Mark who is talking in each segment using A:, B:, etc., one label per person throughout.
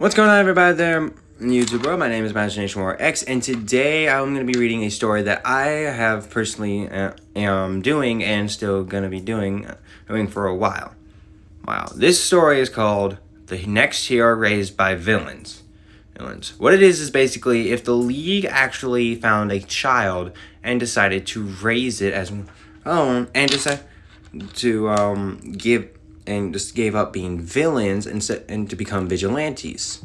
A: What's going on, everybody there in YouTube world? My name is Imagination War X, and today I'm going to be reading a story that I have personally am doing and still going to be doing for a while. Wow. This story is called The Next Hero Raised by Villains. What it is basically if the League actually found a child and decided to raise it as own and decided to just gave up being villains and to become vigilantes.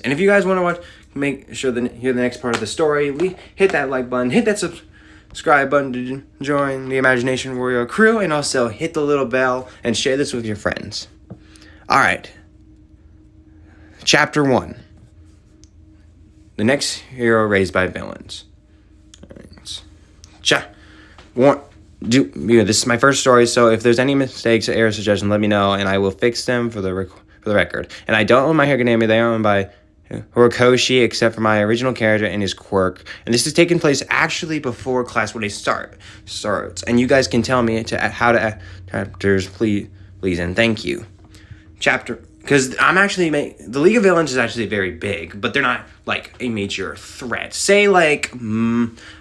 A: And if you guys want to make sure to hear the next part of the story, hit that like button, hit that subscribe button to join the Imagination Warrior crew, and also hit the little bell and share this with your friends. All right. Chapter 1. The Next Hero Raised by Villains. This is my first story, so if there's any mistakes or error suggestions, let me know, and I will fix them for the record. And I don't own My Hero Academia. They are owned by Horikoshi, except for my original character and his quirk. And this is taking place actually before Class 1A starts. And you guys can tell me how to add chapters, please, and thank you. Because the League of Villains is actually very big, but they're not like a major threat. Say I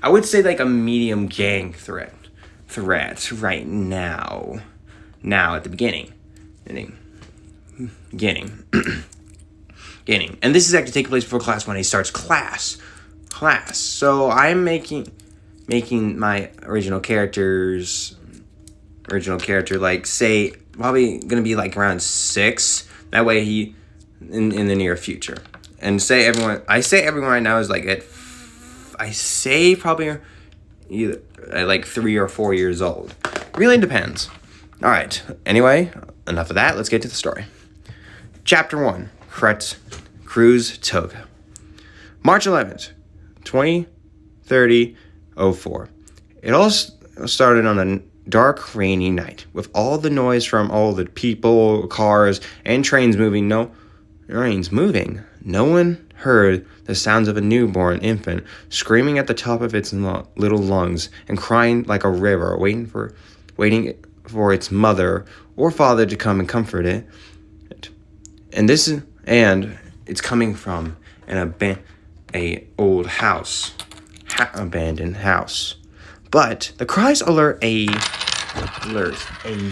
A: would say like a medium gang threat right now at the beginning. And this is actually taking place before Class 1A starts class. So I'm making my original character like say probably gonna be like around 6. That way he in the near future. And I say everyone right now is like I say probably either at like 3 or 4 years old. Really depends. All right. Anyway, enough of that. Let's get to the story. Chapter 1. Cruise Toga. March 11th, 2030-04. It all started on a dark, rainy night, with all the noise from all the people, cars, and trains moving. No one heard the sounds of a newborn infant screaming at the top of its little lungs and crying like a river, waiting for its mother or father to come and comfort it. And it's coming from an old house, abandoned house. But the cries alert a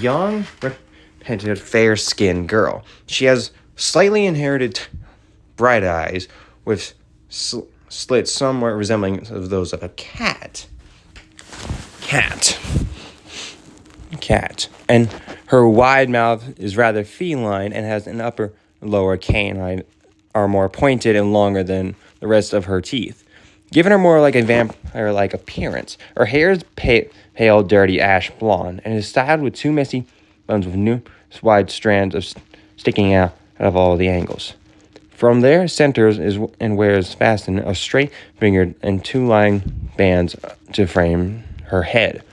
A: young, repentant, fair-skinned girl. She has slightly inherited bright eyes with slits somewhat resembling those of a cat. And her wide mouth is rather feline and has an upper and lower canine are more pointed and longer than the rest of her teeth, giving her more like a vampire-like appearance. Her hair is pale, dirty ash blonde and is styled with 2 messy buns with numerous wide strands sticking out of all the angles. From their centers and wears fastened a straight finger and 2 lying bands to frame her head.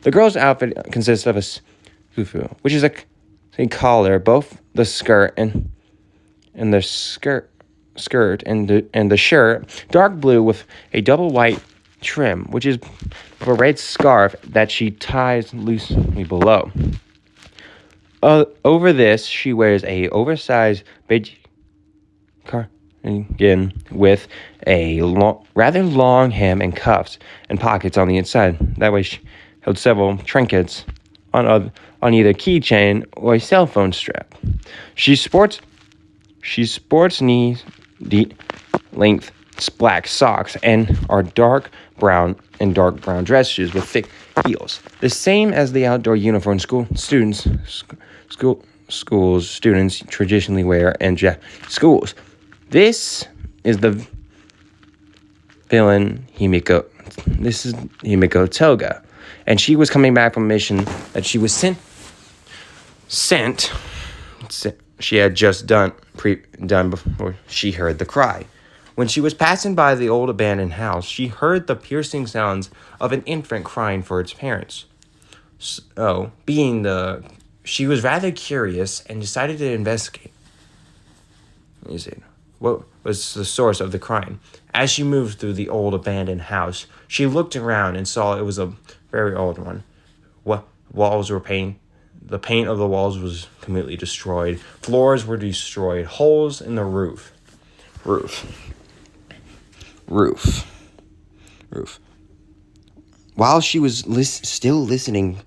A: The girl's outfit consists of a fufu, which is a collar, both the skirt and the skirt and the shirt, dark blue with a double white trim, which is a red scarf that she ties loosely below. Over this, she wears a oversized beige cardigan with a rather long hem and cuffs and pockets on the inside. That way she held several trinkets on either keychain or a cell phone strap. She sports knee-length black socks and dark brown dress shoes with thick heels, the same as the outdoor uniform students traditionally wear in schools. This is the villain Himiko. This is Himiko Toga, and she was coming back from a mission that she was sent. She had just done before she heard the cry. When she was passing by the old abandoned house, she heard the piercing sounds of an infant crying for its parents. So, she was rather curious and decided to investigate. What was the source of the crying? As she moved through the old abandoned house, she looked around and saw it was a very old one. Walls were painted. The paint of the walls was completely destroyed. Floors were destroyed. Holes in the roof. Roof. Roof. Roof. While she was still listening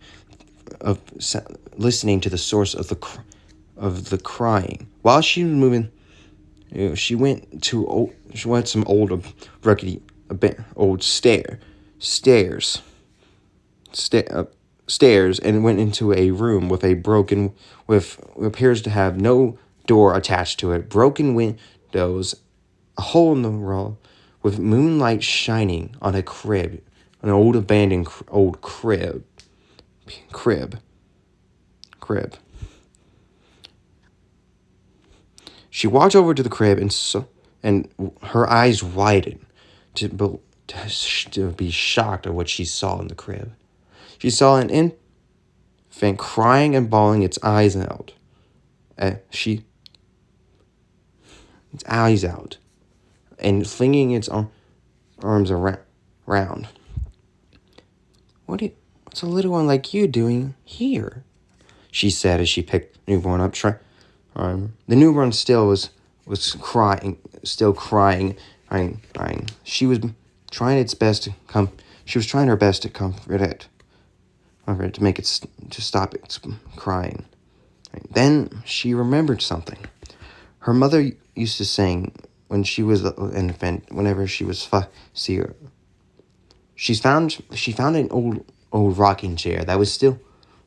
A: listening to the source of the crying, while she was moving, she went some old rickety old stairs and went into a room with what appears to have no door attached to it, broken windows, a hole in the wall, with moonlight shining on a crib, an old abandoned old crib. She walked over to the crib and her eyes widened to be shocked at what she saw in the crib. She saw an infant crying and bawling its eyes out. Its eyes out, and flinging its arms around. What's a little one like you doing here? She said as she picked the newborn up. The newborn still was crying, crying. She was trying its best to She was trying her best to comfort it, to make it to stop its crying. Then she remembered something. Her mother used to sing when she was an infant. Whenever she was fussy, she found an old rocking chair that was still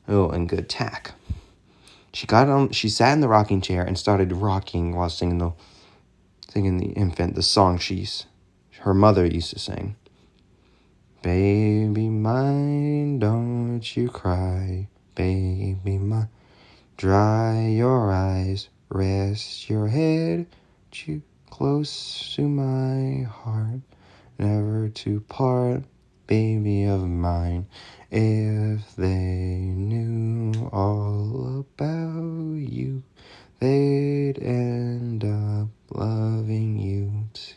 A: in good tack. She sat in the rocking chair and started rocking while singing the infant the song her mother used to sing. Baby mine, don't you cry, baby mine, dry your eyes, rest your head too close to my heart, never to part, baby of mine. If they knew all about you, they'd end up loving you too.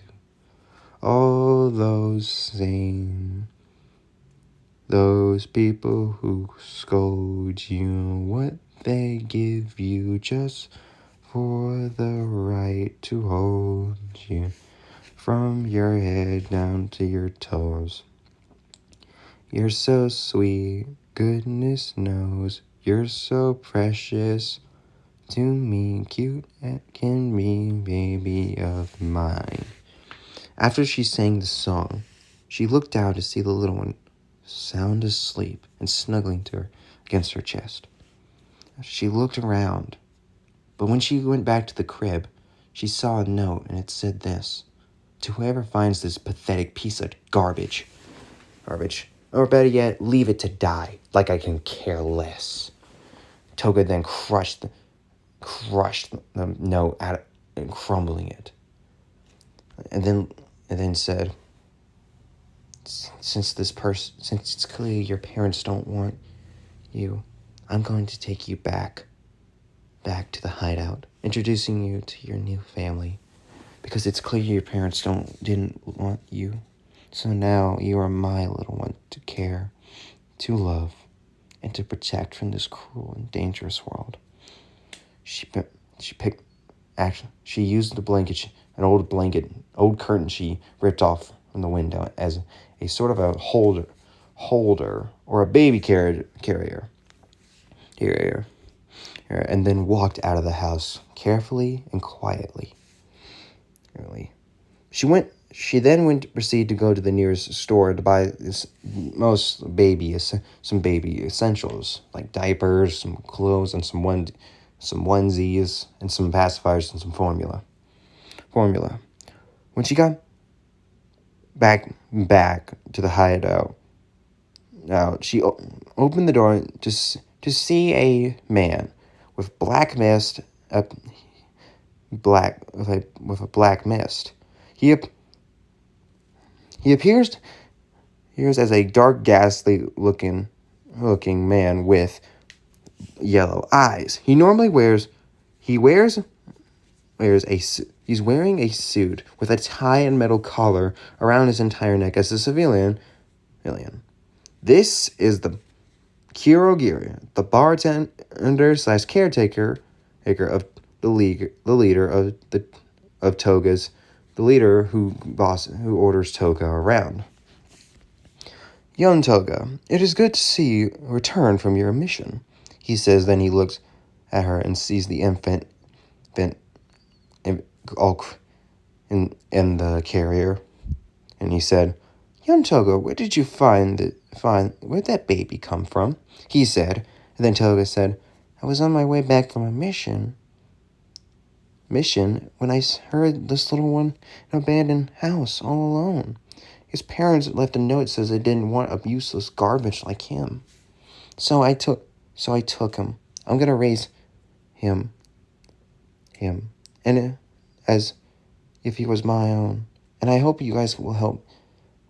A: All those people who scold you, what they give you just for the right to hold you from your head down to your toes. You're so sweet, goodness knows, you're so precious to me, cute and can be, baby of mine. After she sang the song, she looked down to see the little one sound asleep and snuggling to her against her chest. She looked around, but when she went back to the crib, she saw a note, and it said this: to whoever finds this pathetic piece of garbage, or better yet, leave it to die, like I can care less. Toga then crushed the note out and crumbling it, and then said, since it's clear your parents don't want you, I'm going to take you back to the hideout, introducing you to your new family, because it's clear your parents didn't want you. So now you are my little one to care, to love, and to protect from this cruel and dangerous world. She used an old curtain she ripped off from the window as a sort of a holder or a baby carrier, and then walked out of the house carefully and quietly. She then proceeded to go to the nearest store to buy some baby essentials like diapers, some clothes, and some onesies, and some pacifiers and some formula. When she got back to the hideout, she opened the door to see a man with black mist, with a black mist. He appears as a dark, ghastly looking man with yellow eyes. He's wearing a suit with a tie and metal collar around his entire neck as a civilian. This is the Kirogiri, the bartender / caretaker of the leader of Toga's the leader who orders Toga around. "Young Toga, it is good to see you return from your mission," he says. Then he looks at her and sees the infant all in the carrier. And he said, "Young Toga, where did you where'd that baby come from?" he said. And then Toga said, "I was on my way back from a mission when I heard this little one in an abandoned house all alone. His parents left a note that says they didn't want a useless garbage like him. So I took him. I'm gonna raise him, and as if he was my own. And I hope you guys will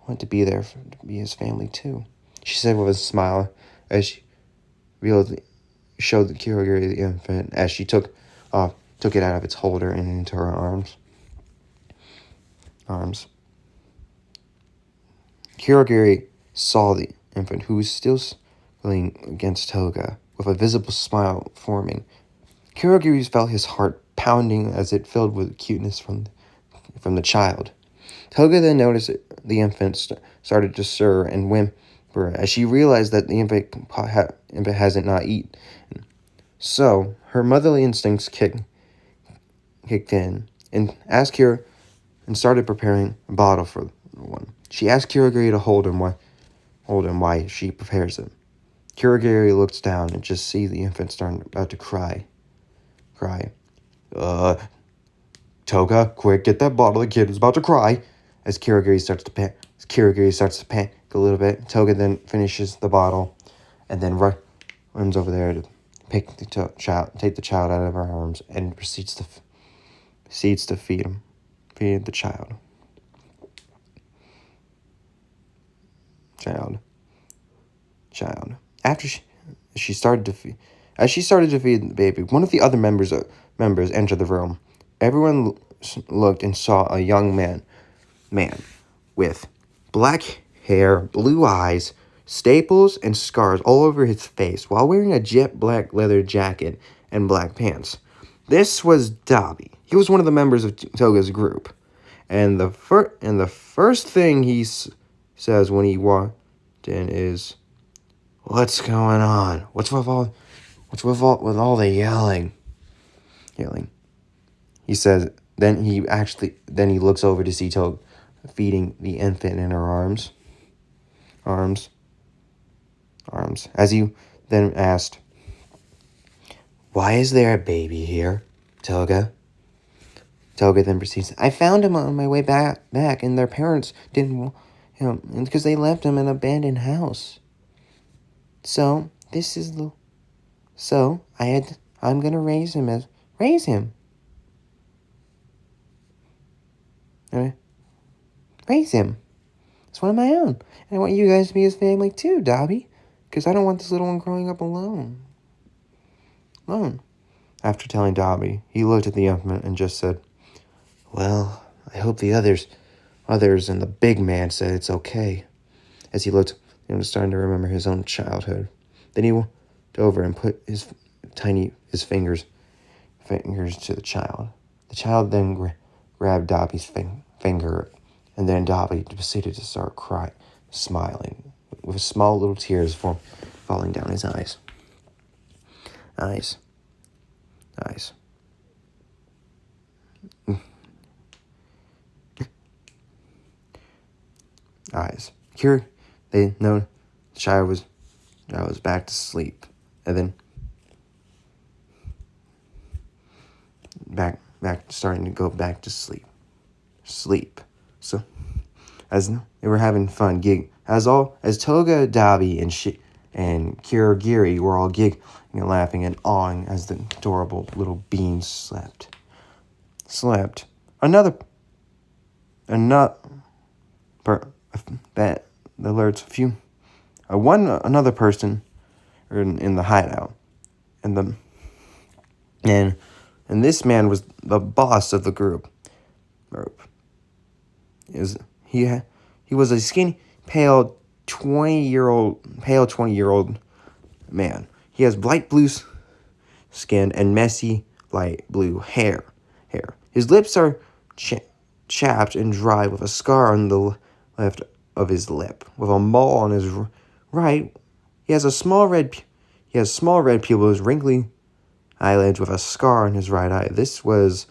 A: want to be there to be his family too," she said with a smile as she showed the Kurogiri the infant as she took it out of its holder and into her arms. Kurogiri saw the infant, who was still leaning against Toga, with a visible smile forming. Kurogiri felt his heart pounding as it filled with cuteness from the child. Toga then noticed the infant started to stir and whimper as she realized that the infant hasn't not eaten. So her motherly instincts kicked in and asked her and started preparing a bottle for one. She asked Kurogiri to hold him while she prepares it. Kurogiri looks down and just sees the infant about to cry. "Toga, quick, get that bottle. The kid is about to cry." As Kurogiri starts to panic a little bit, Toga then finishes the bottle and then runs over there to take the child out of her arms and proceeds to feed the child. After she started to feed the baby, one of the other members entered the room. Everyone looked and saw a young man with black hair, blue eyes, staples, and scars all over his face, while wearing a jet black leather jacket and black pants. This was Dabi. He was one of the members of Toga's group, and the first thing he says when he walked in is, "What's going on? What's with all the yelling?" He says. Then he looks over to see Toga feeding the infant in her arms. As he then asked, "Why is there a baby here, Toga?" Toga then proceeds, "I found him on my way back, and their parents didn't want him because they left him in an abandoned house. So I'm gonna raise him. Raise him. It's one of my own. And I want you guys to be his family too, Dabi, because I don't want this little one growing up alone." After telling Dabi, he looked at the infant and just said, "Well, I hope the others and the big man said it's okay." As he looked, he was starting to remember his own childhood. Then he went over and put his fingers to the child. The child then grabbed Dabi's finger, and then Dabi proceeded to start crying, smiling, with small little tears falling down his eyes. Eyes. Here, they know the child was back to sleep, and then starting to go back to sleep. So, as they were having fun, as Toga, Dabi, and Kurogiri were all giggling and laughing and awing as the adorable little beings slept. Another person in the hideout, and this man was the boss of the group. He was a skinny, pale 20-year-old man. He has light blue skin and messy light blue hair. His lips are
B: chapped and dry, with a scar on the left of his lip, with a mole on his right. He has small red pupils, wrinkly eyelids, with a scar on his right eye. This was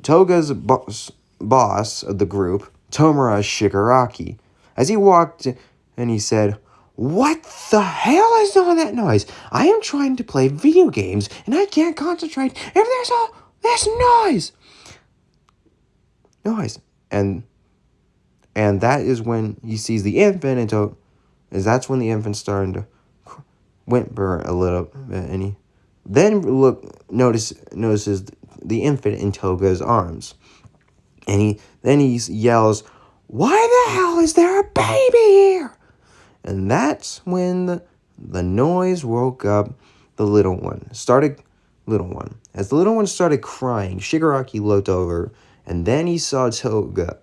B: Toga's boss of the group, Tomura Shigaraki. As he walked and he said, "What the hell is all that noise? I am trying to play video games and I can't concentrate if there's all this noise." And that is when he sees the infant, that's when the infant starting to whimper a little bit, and he then notices the infant in Toga's arms, and he yells, "Why the hell is there a baby here?" And that's when the noise woke up the little one. As the little one started crying, Shigaraki looked over, and then he saw Toga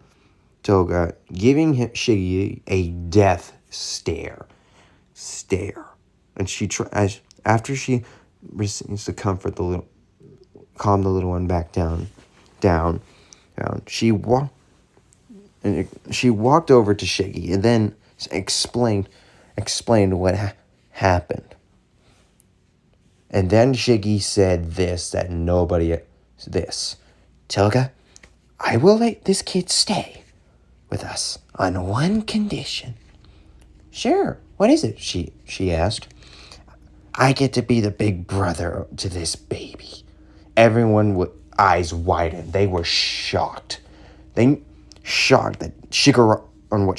B: giving Shiggy a death stare. And after she receives to calm the little one back down. She walked over to Shiggy and then explained what happened. And then Shiggy said this: "Toga, I will let this kid stay with us on one condition." "Sure, what is it?" she asked. "I get to be the big brother to this baby." Everyone with eyes widened. They were shocked. They shocked that what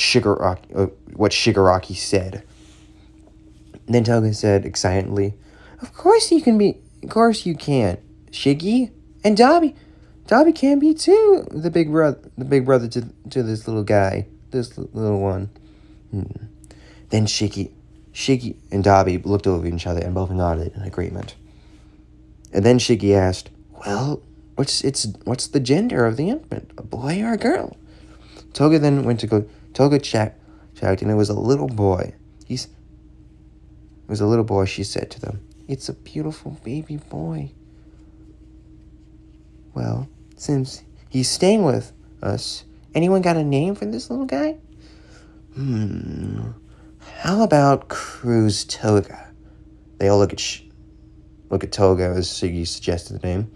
B: Shigaraki said. Then Toga said excitedly, Of course you can. Shiggy and Dobby can be too the big brother to this little guy, this little one." Then Shiggy and Dobby looked over each other and both nodded in agreement. And then Shiggy asked, "Well, what's the gender of the infant, a boy or a girl?" Toga then went to go. Toga checked, and it was a little boy. It was a little boy. She said to them, "It's a beautiful baby boy." "Well, since he's staying with us, anyone got a name for this little guy?" How about Cruz Toga?" They all look at Toga as Shiggy suggested the name,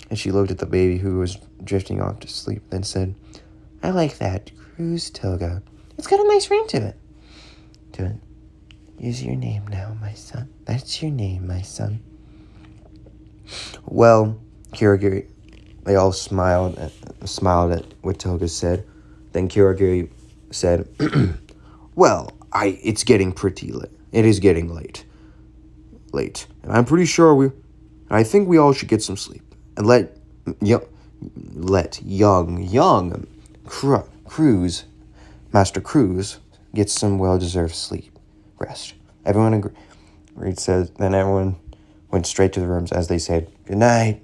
B: and she looked at the baby who was drifting off to sleep, then said, "I like that, Cruz Toga. It's got a nice ring to it." "Use your name now, my son. That's your name, my son." Well, Kirigiri, they all smiled at what Toga said. Then Kirigiri said, "Well, it's getting pretty late. It is getting late. And I'm pretty sure I think we all should get some sleep. And let young Cruz, Master Cruz, get some well-deserved rest." Everyone agreed. Then everyone went straight to the rooms as they said, "Good night.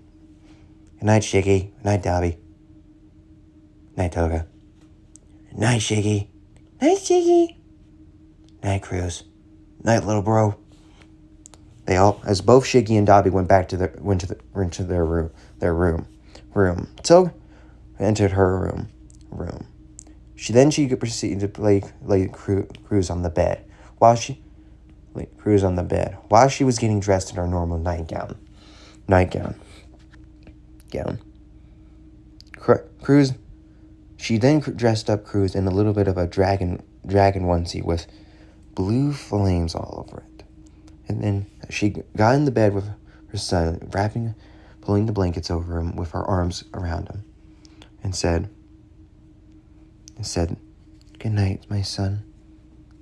B: Good night, Shiggy. Good night, Dobby. Good night, Toga. Good night, Shiggy. Night, Shiggy. Night, Cruz. Night, little bro." As both Shiggy and Dobby went into their room. Toga entered her room. She proceeded to lay Cruz on the bed. While she was getting dressed in her normal nightgown. Cruz. She then dressed up Cruz in a little bit of a dragon onesie with blue flames all over it. And then she got in the bed with her son, pulling the blankets over him with her arms around him, and said, "Good night, my son.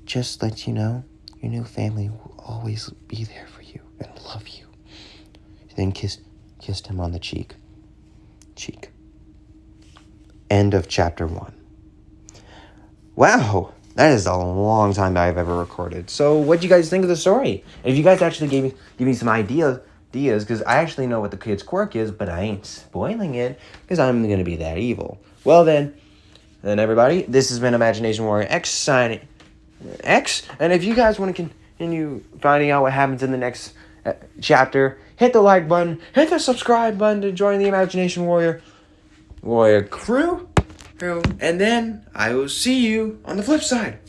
B: Just let you know, your new family will always be there for you and love you." She then kissed him on the cheek. End of chapter 1. Wow, that is a long time that I've ever recorded. So what do you guys think of the story? And if you guys actually give me some ideas, because I actually know what the kid's quirk is, but I ain't spoiling it, because I'm going to be that evil. Well then everybody, this has been Imagination Warrior X signing X, and if you guys want to continue finding out what happens in the next chapter, hit the like button, hit the subscribe button to join the Imagination Warrior warrior crew. And then I will see you on the flip side.